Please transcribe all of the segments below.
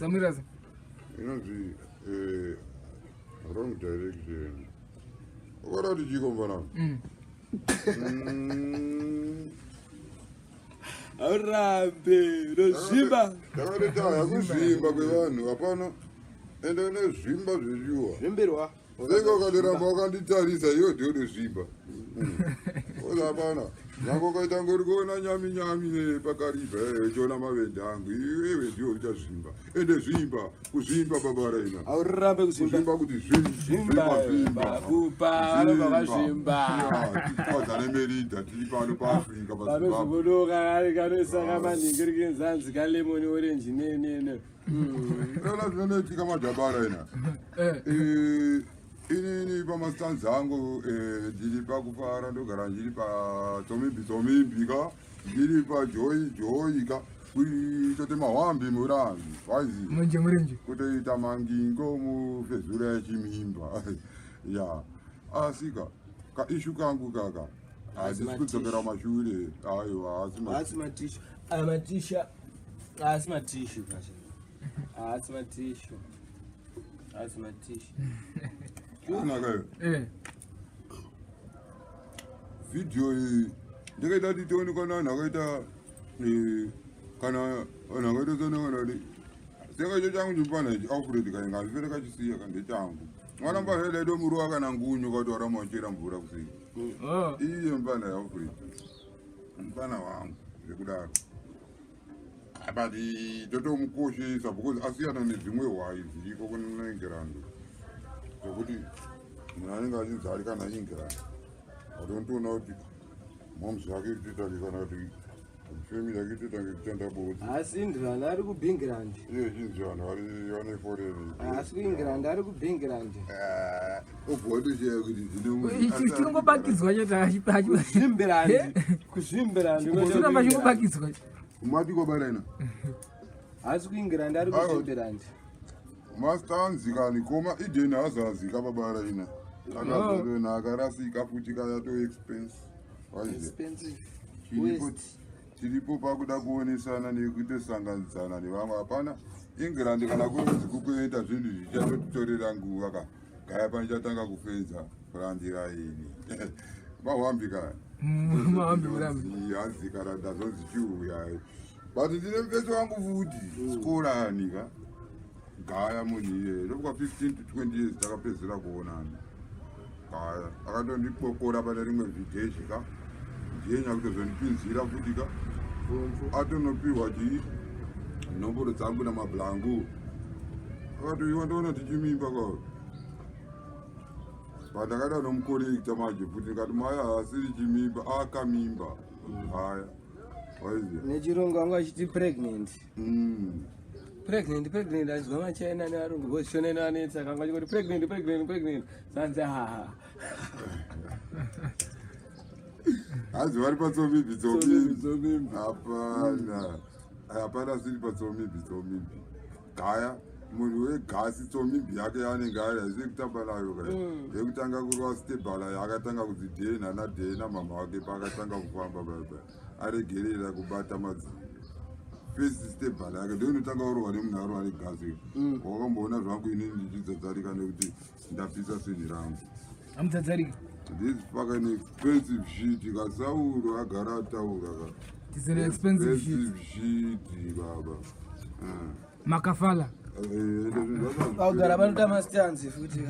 Samiraza. Wrong direction. What are you going on? HAURAMBE, Zvimba. Zvimba kwevanhu hapana ende ne zvimba zvezviwa Zvimberwa. Zengo kaderamba wakanditarisa iyo ndiyo zvimba. Hapana. Nango kaita ngori kuona nyami pakariba echiona mavende angu iwe ndiyo uchazvimba. Ende zvimba kuzvimba baba raina. HAURAMBE kuzvimba kuti zvimba. Kupa anobva zvimba. Chodza nemeridha tiri pano paAfrica paZimbabwe. Panozoburuka ari kanosaka maningi iri kenzanzi kalemoni orange nene. Rona zvinoitika majabara ina. Ini pamastanza angu ndiri pakufara ndogara ndiri paTomimbi ka ndiri paJoy ka kuitote mahwambi murambi wazi Murenje kutoita mangingo mufezura yechimimba ya asika ka ishu kangu kaka handisi kudzokera mashure aiwa asi matishu Naka video ndikaita titoni kana nakaita kana nakaita sonakana senga changu chimpana ichi Alfred kainga zvere kachisiya kande changu mwaramba hele do muruwa kana ngunyu katora machera mvura kusika iye mpana ya Alfred mpana wangu zvekudaro abati totomukoshesa because asiyana nedzimwe hwai dziriko kuna England zvokuti munhu anenge achinzarika naEngland atontoona kuti mamuzi ake kutoita kana kuti family yake kutoita ngekutanda bodzi asi England ari kuBengland chinzi vanhu vari foreign asi kuEngland ari kuBengland obhotocheya kuti chinongobakidzwa chete kuzvimberandi chinamba chingobakidzwa mati kwabaraina asi kuEngland ari kuzvimberandi mastanzikani koma ideni hazazika babara ina akazorona akarasika futi kayato expensive tiripo pakuda kuonesana nekutosanganisana nevamwe hapana England kana kunzi kukuenda zvinhu zvichatotitorera nguva ka gaya panichatanga kufenza kurandira ini mahwambika hanzikana ndazonzi chiuya but ndine mupesi wangu futi skorani ka gaya munhu iye ndokwa 15 to 20 years takapedzera kuonana gaya akatondikokora pane rimwe vhidheshi ka ndiyenya kutozondipinzira futi ka atonopiwa chii nomboro dzangu namablangu akatoiwa ndoona tichimimba ka pandakada nomukorekta manje futi ndikati maya haasiri chimimba akamimba haya nechirungu anga achiti pregnant azwa machena nearungu vozishona nevanetsa kanga chikoti pregnant sanzi hazi vari patsomimbi hapana siri patsomimbi gaya munhu wegasi tsomimbi yake yaanenge ari hazii kutamba nayo ka yekutanga kurwa stebhala yaakatanga kudzidhena nadhena mama wake paakatanga kufamba aregerera kubata madziro first stebhala yake ndo inotanga urwa nemunhu arwa negasi wakamboona zvangu inini ndichidzadzarika nekuti ndapisa sini rangu amudzadzarika this fucking expensive shit kasauro agara ataura ka it's an expensive shit baba makafala augara vanoita mastanzi futi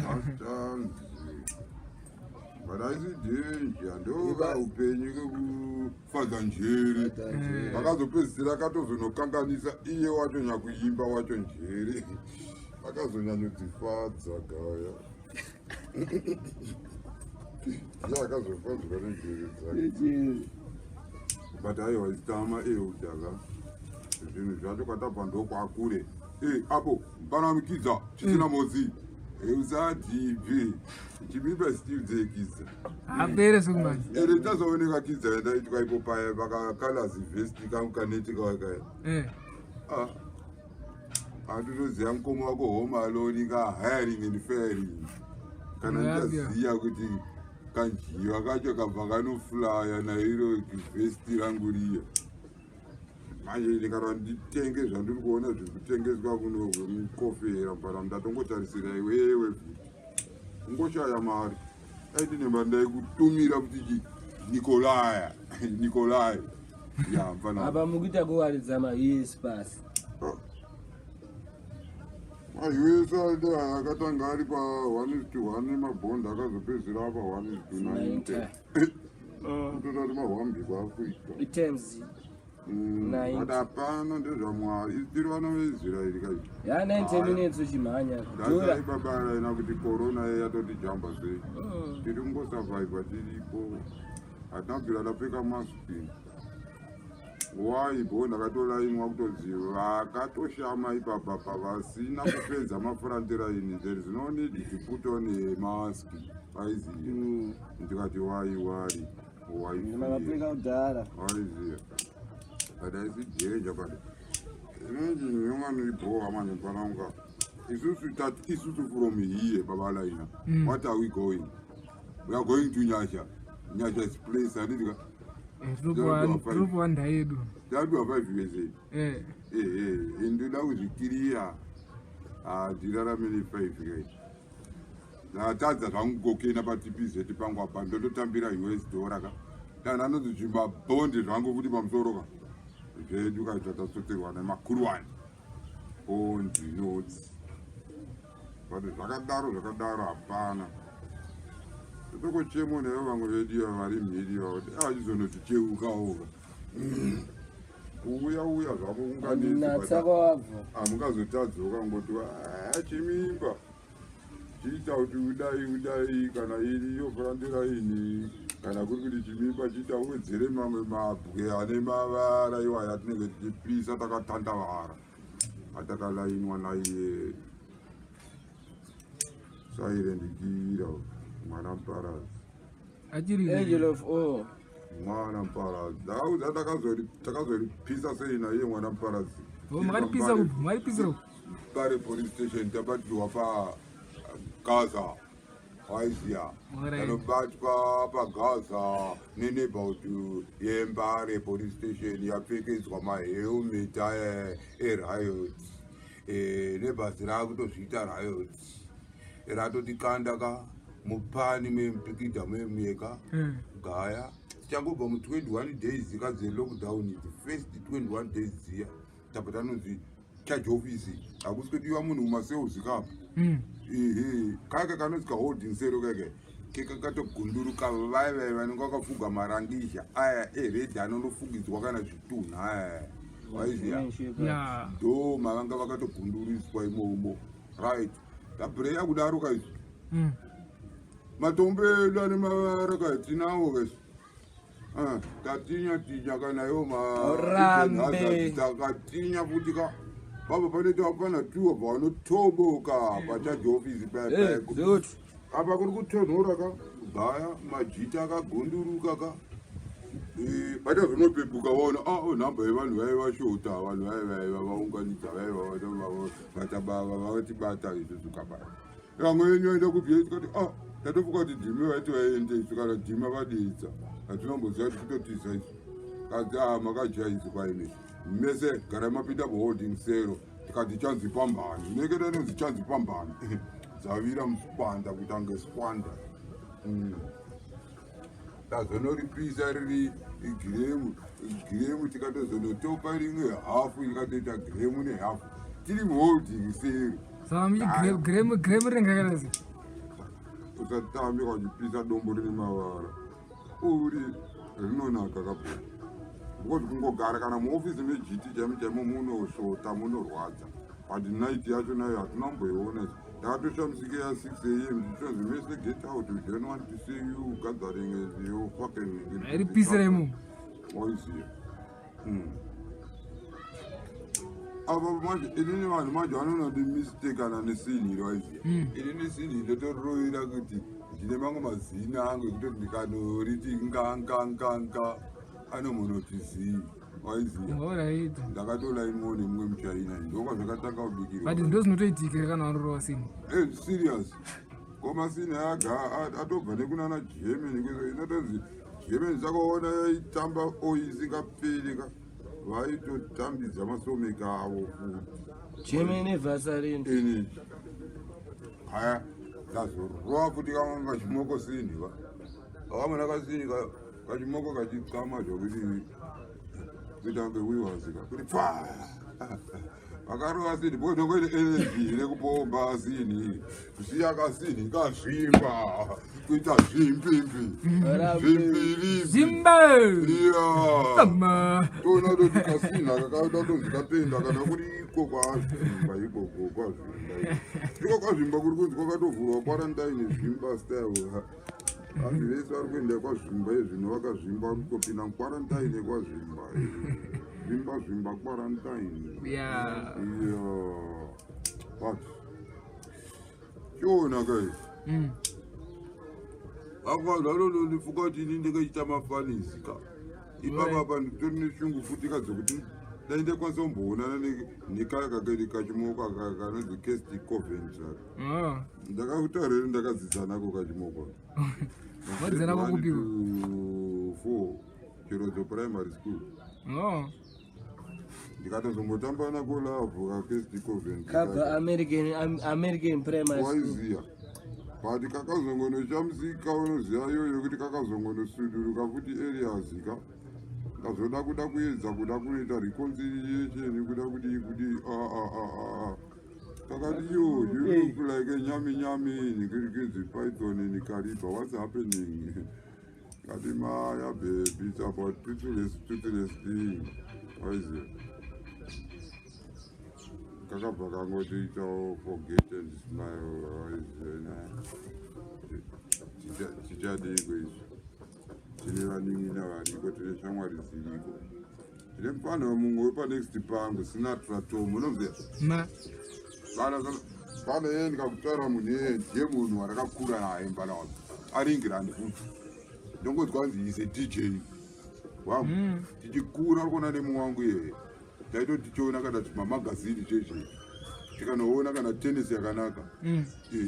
but aizidenja ndoka upenyu kekufadza njere vakazopedzisira akatozonokanganisa iye wacho nyakuimba wacho njere akazonyanyodzifadza gaya iye akazofadzwa nenjere dzake but aiwa isitama eudaka zvinhu zvacho kwatabva ndokwakure apo panamukidza chisina modzi usatibve chimimba sitidzekisa apere sokumani ere tazooneka kidza yandaitwa ipo paya vakakala zivhesti kangu kanetika wakaya hatutoziva mukomo wako home alone ka hiring and firing kana ndaziya kuti kanjiwa kacho kabva kanoflya nairo vhesti rangu riya manje ndikara nditenge zvandiri kuona zviri kutengeswa kuno mukofera mbara ndatongotarisira iwewe ungoshaya mari aitine mari ndaikutumira kuti Nikolai ya mfana apa mukuita kuwaridza mahis pasi mahisa nda akatanga ari pa 1:1 nemabhondi akazopedzera apa 1:90 kutotati mahwambi kwaafrika iterms adapana ndezvamwari tiri vana veisraeri kai 90 minutes uchimhanya ndasaibabara ina kuti korona yatoti jamba sei tiri kungosurvivha tiripo hatinabvira tapfeka masiki waibo ndakatolaimwa kutoziva vakatoshama ipapapa vasina kupedza mafurantiraini there is no need to put on a mask waiziva ndikati waiwari vakapfeka kudhara waiziva but aisijeja but inonzi nyonganiriboha manje mpananga isusu from here babalaina what are we going? We are going to Nyasha is place andika Rupwanda yedu. Ndadwa 5 years. Ndinoda kuzvikiria ndiraramire 5 guys. Ndatadza zvangu kokena patipizeti pangu apa ndototambira $. Kana anozvimba bonde zvangu kuti pamusoro ka. Zvedu kaita tatsoterwa nemakurwani. Bondi notes. But zvakadaro hapana. Toko chemo nevo vamwe vedu vari mhiriyo achizonoticheukaoka uya zvako unganetsaamungazotadzoka ngoti chimimba chiita kuti udai kana iriyo furandiraini kana kuri kuti chimimba chiita uwedzere mamwe mabwe ane mavara iwaya tinenge tichipisa takatandavara atakalainwa naiye sairendikira mwana mparazi Achiri angel of all mwana mparazi takazoripisa sei naiye mwana mparazi maripisa Mbare police station tabatirwa pa Gaza waiziya tanobatwa paGaza neneighborhood yeMbare police station yapfekedzwa mahelmet eriot nebhazi rakutozviita riot ratotikanda ka mupani mempikidha memeka gaya tichangobva mu21 days kazelockdown the first 21 days ziya tabva tanonzi charge office hakusi kudiwa munhu mumaseuzi kapa kaka kanonzi kaholding sero kake kekakatogunduruka vaivai vanenge vakafuga marandisha aya eredhi anonofugidzwa kana zvitunha aya waiziya ndo mavanga vakatogunduriswa imomo right tabhureya kudaro kaizvi matombo edu ane mavara katinawo kaizvi tatinya kana iwo takatinya futi ka baba paneti apana tuwa pavanotoboka pachaji ofisi apa kuri kutonhora ka gaya majita akagunduruka ka bata zvinopepuka vaona nhamba yevanhu vaivashota vanhu vaivaiva vaunganidza vaivavatibava vavatibata isusu kabaya vamwe venyu vaenda kubhiya tikati tatofuka kuti dhimi vaiti vaende isu kana dhimi avaditsa hatinomboziva kuti kutotisa isu kati makajaisi kwaine mese garai mapinda muholding sero tikati chanzi pambani neketa nonzi chanzi pambani zavira musipanda kuti ange spanda tazonoripisa riri giremu tikatozonotopa rimwe hafu ikatoita giremu nehafu tiri muholding sero gremu ringakarazi usatambi kwachipisa dombo rine mavara uri rinonaka kapona because kungogara kana muofisi mejiti chaimo munoshota munorwadza but night yacho nayo hatinamboiona yakatoshamisike ya 6 am tichonzi mese get out we don't want to see you gathering as you fucking ripisira imo oisiya apa manje inini vanhu manje vanonodi mistakana nesinhiri waiziya inini sinhiri ndotoriroira kuti ndine mamwe mazina angu ekutoti ndikanoriti nganganganka anomonotizivi waiziya ndakatola imwe nemumwe muchaina ndokwa zvakatanga kubikirwa but ndo zvinotoitika kana warova sini serious koma sini atobva nekunana germany inotonzi germany dzakaona yaitamba oisingaperi ka vaitotambidza masomeka avo Chemene vasarini. ini haya ndazorova futi kamwe kachimoko sini va akamwana kasini kachimoko kachitsama zvokuti kutange wiwazika kuti pfa vakarova sini botongoite energy nekupomba sini kusiya kasini kazvimba kuita zvimbimbi zvimbiri Zimba. iya Mama. tona toti kasina kakauta tonzi kapenda kana kuri iko kwazvimba ikoko kwazvimba iko kwazvimba kuri kunzi kwakatovhurwa kwarantaine zvimba style vanhu vese vari kuenda kwazvimba izvino vakazvimba vari kutopinda mukwarantaine kwazvimba zvimba kwarantaine Yeah. iyo but chiona kai akazalololifuka kuti ini ndingachita mafanisi ka ipapapa nditori neshungu futi kadzokuti dainde kwanisa kumboonana nekakakairi kachimoko kanonzi casti covent ndakakutauriri ndakadzidzisa nako kachimoko Wedzera kwakupiwa 4 Chodza primary school ndikatozombotamba nako lavhu kacasti covent Kabva American primary school. waiziya but kakazongonoshamsika unoziva iyoyo kuti kakazongonosuduruka futi eriazika ndazoda kuda kuedza kuda kunoita reconciliation kuda kuti kakati yo you look like a nyami nikirikidzi python in Kariba, what's happening? Kati maya baby, it's about toothless thing. What is it? Kakabva kangotiita forget and smile. Tichadiko izvi tine vanin'ina variko tine shamwari dziriko tine mufana mumwe wepanext pangu sina tratomo unoziva pana yeye ndikakutaura munhu iyeye ndiye munhu warakakura naye mbana wangu aringirani futi ndongonzwa nzi ise dj wow tichikura rikona nemumwe wangu iyeye taito tichiona kana mamagazini cheche tikanoona kana tenisi yakanaka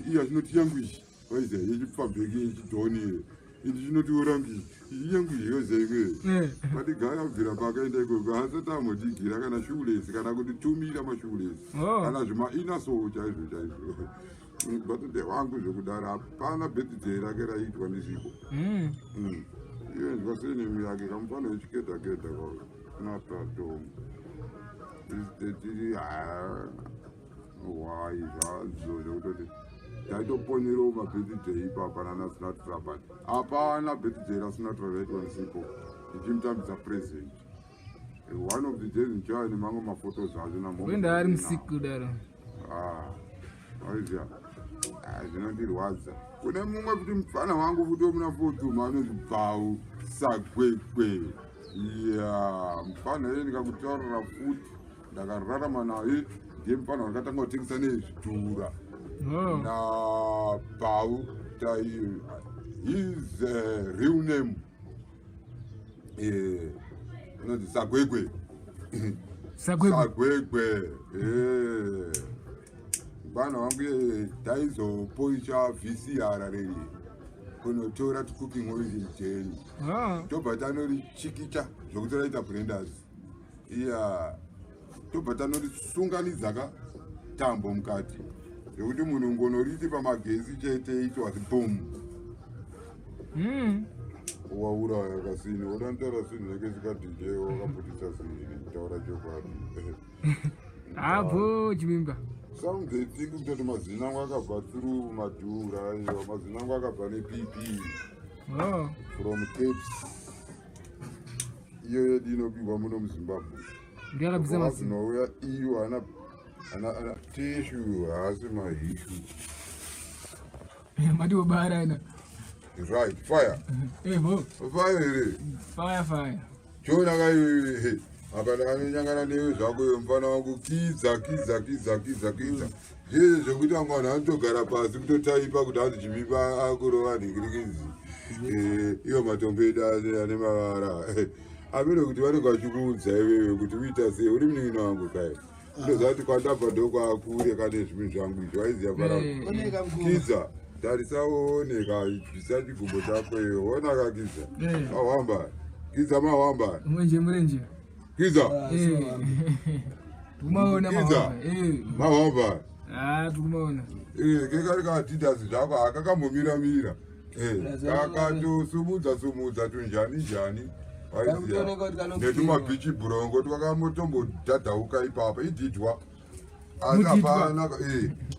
iye achinoti yangu ichi waiza yechipfambeki yechidhoni indi chinotiurangi yangu iyozeimwe matigara kubvira pakaenda ikoko asati amotigira kana shulesi kana kuti tumira mashulesi kana zvimainaso chaizvo batode wangu zvekudaro hapana birthday rake raitwa ndizviko iyo ndikasenemu yake kamufana wechigedhagedha natatom tiri wai zvazo zvekutoti taitoponerawo mabirthday ipapa nanasinatura but hapana birthday rasinatura raitwa ndisipo ndichimutambidza present one of the days ndichava nemamwe mafotos acho Wenda ari musiku daro. Waiziya zvinondirwadza kune mumwe kuti mufana wangu futi womuna fotuma anonzi bhau sagwegwe ya mufana iye ndikakutaurira futi ndakararama naye ndiye mufana wakatanga kutengesa nezvidhura naBhau his real name unonzi Sagwegwe bana wangu taizopoicha VCR reri kunotora cooking oil jeni tobva tanorichikicha zvokuti raita blenders iya tobva tanorisunganidzaka tambo mukati zvokuti munhu ngonoriti pamagezi chete itwa boom wauraya kasini wadantaura sinhu zake zikadj wakaputisa sinhu taura chokwadi Hapo Chimimba. Something kutoti mazina angu akabva through madhura iyo mazina angu akabva nePP from Capes iyo yedu inopigwa muno muZimbabwe Ndiyakabvisa masi nouya iyo ana tishu haasi mahishu Mado bara ina. Right, fire. Bo. Fire here. Fire. Chona kai akadani nyangana newe zvako mfana wangu kidza zvese zvekuti amwana anotogara pasi kutotaipa kuti hanzi Chimimba akurova nhikirikidzi iyo matombo edu ane mavara amene kuti vanenge vachikuudza iwewe kuti uita sei uri munin'ina wangu kai ndoziva kuti kwandabva ndokwakure kane zvinhu zvangu izvo waiziva parao kidza tarisaoneka bvisa chigumbo chako iyo onaka kidza mahwamba kidza mahwamba Murenje Kiza. Tumaona Kiza. Mahamba. Tumaona. Kekari Ajita zvako akakambomira mira. Kakato sumudza tunjani. Netumabhichi burongo twakamotombodhadhauka ipapa idhidhwa. Asapanaka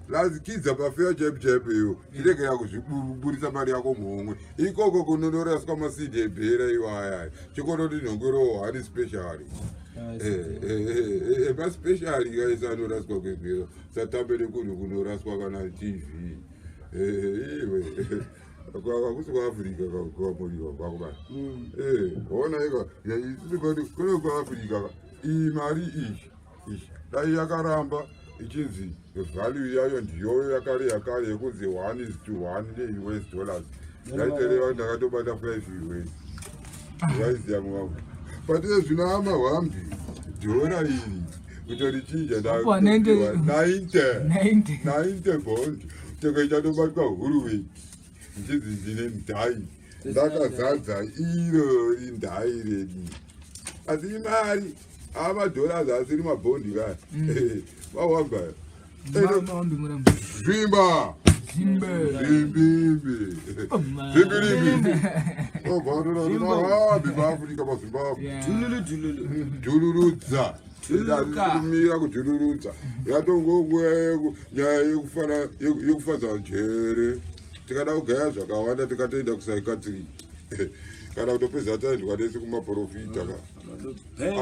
lazikidza pafeya chep iyo tiregera kuzviburisa mari yako muhomwe ikoko kunonoraswa masidi ebhera iwaya chikonoti nhongoro hari speciali paspeciali kaisa anoraswa kwebhera satambe nekunhu kunoraswa kana tv iwe akusi kuafrica kwamuriwa kwakubana ona ika kune kuafrica iyi mari ishi dai yakaramba ichinzi value yayo ndiyo yakare yekunzi 1:1 ne-US dollars ndaitereva ndakatobata 5 US waiziya mwangu but zvino amahwambi dhora iri kutorichinja 90 bond tekaichatobatwa huruveti nchinzi ndine ndai ndakazadza iro indai redi asi imari amadhollars asiri mabhondi kaya vawamba Zvimba Zimbabwe obvarorabi vaafrica pazimbabwe dhululudza kumira kudhululudza yatongonguya nyaya yekufadza njere tikada kugaya zvakawanda tikatoenda kusaikatiri kana kutopedza taendwa nese kumaprofita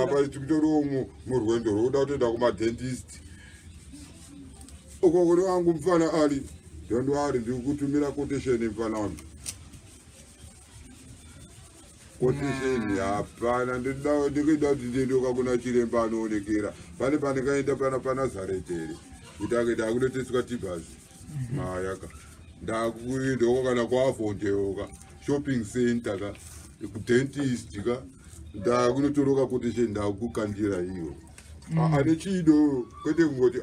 apa tikutoriwo murwendo rwokuda kutoenda kumadentist uko kuri wangu mfana ali ndondo ari ndikutumira quotation mfana wangu quotation hapana ndikuda kuti ndiendoka kuna chiremba anoonekera pane pandikaenda panazaretere kuti akaita kunoteswa tibhasi mayaka ndakuendoko kana kwafonteoka shopping center ka kudentist ka ndakunotoroka quotation ndakukandira iyo ane chido kwete kungoti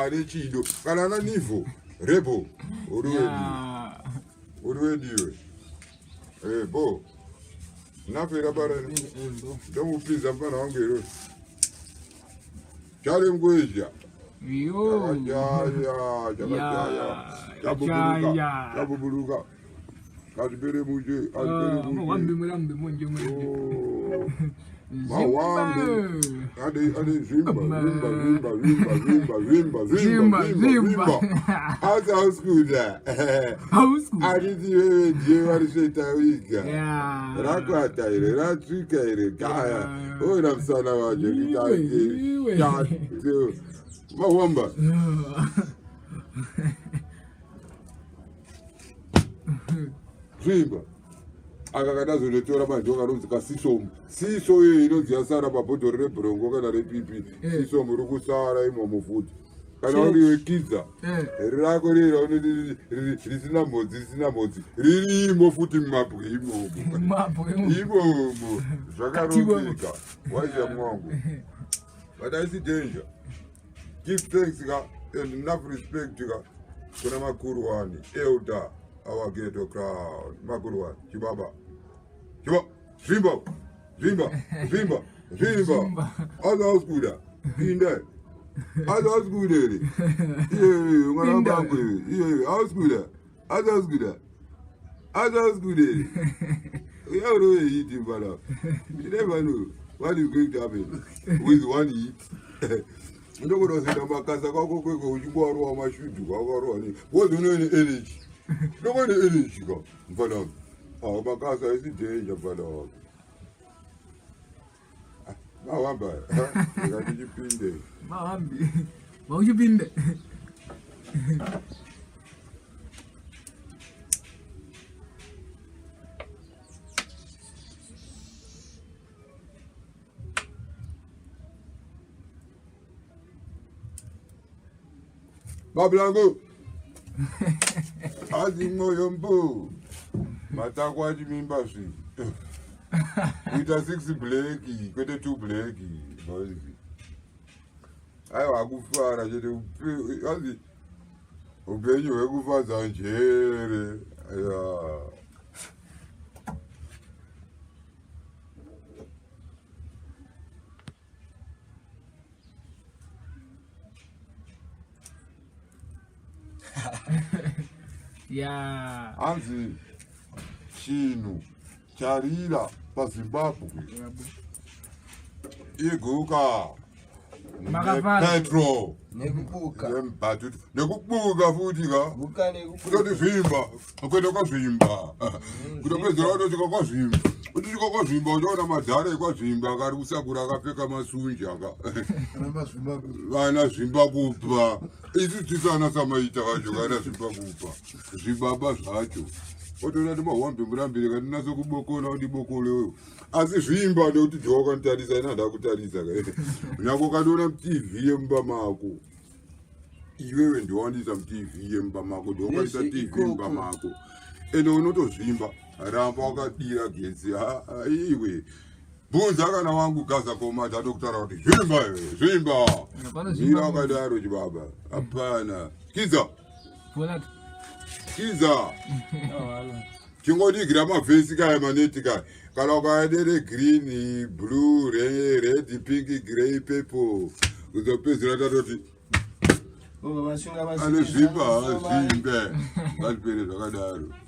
ane chido kana ana nivo rebo uruwediwe bo napera bara ndomupinza mfana wangu iro chale Gweja chabubuluka katibere muje Zvimba how's our school there? Aditi wewe ndiye walishetawika rakwata ire ratsvika ire kaya oina msana wacho kitaje mahwamba Zvimba akakadazonotora madhoka anonzika sisomu siso iyo inonzi yasara pabhodhoro rebhurongo kana repipi sisomu iri kusara imo mufuti kana uriwe kidza rako rira risina mhodzi ririmo futi mumabwe imomo zvakaronzeka waiziya mwangu but I see danger give thanks and enough respect kuna makuru wani elder our ghetto crowd Magribhi Chibaba Zvimba other Kuda Pinda other Kuda other Kuda we are already eating brother you never know what is going to happen with one eat ndokunosenda makasa kwako kweko uchingwarwa mashudu kwakarwa ni what's the energy nobody energy go mfana makasa isi danger mfana mahamba ngatichipinde mahambi mauchipinde Bablango Azimoyo mbo matakwa Chimimba swi kuita 6 black kwete 2 black boys aiwa kufara chete azi Hupenyu Hweku Fadza Njere Ya. Anzi chinhu charira paZimbabwe iguka petro nekubuka nekubuka futhi ka buka nekubuka kutoti Zvimba kwenda kwaZvimba kutopedzera kutosvika kwaZvimba utisvika kwaZvimba uchaona madhara ekwazvimba akari kusakura akapfeka masunji aka vana Zvimba kupa isu tisana samaita vacho kana Zvimba kupa zvibaba zvacho otoona timahwambe murambire katinase kubokona kuti bokoleyo asi Zvimba nekuti Jehovha wakanitarisa ina ndakutarisa nyako kanoona mutv yemumba mako iwewe ndiwandisa mutv yemumba mako ndokanisa tv mumba mako ende unotozvimba ramba wakadira getsi iwe bvunza kana wangu gaza komata atokutaura kuti Zvimba mira akadaro chibaba hapana kiza chingodigira mavhesi kaya maneti kaya kana ukaedere green blue red pink grey purple uzopedzera tatoti ane Zvimba zvimbe ngatipere zvakadaro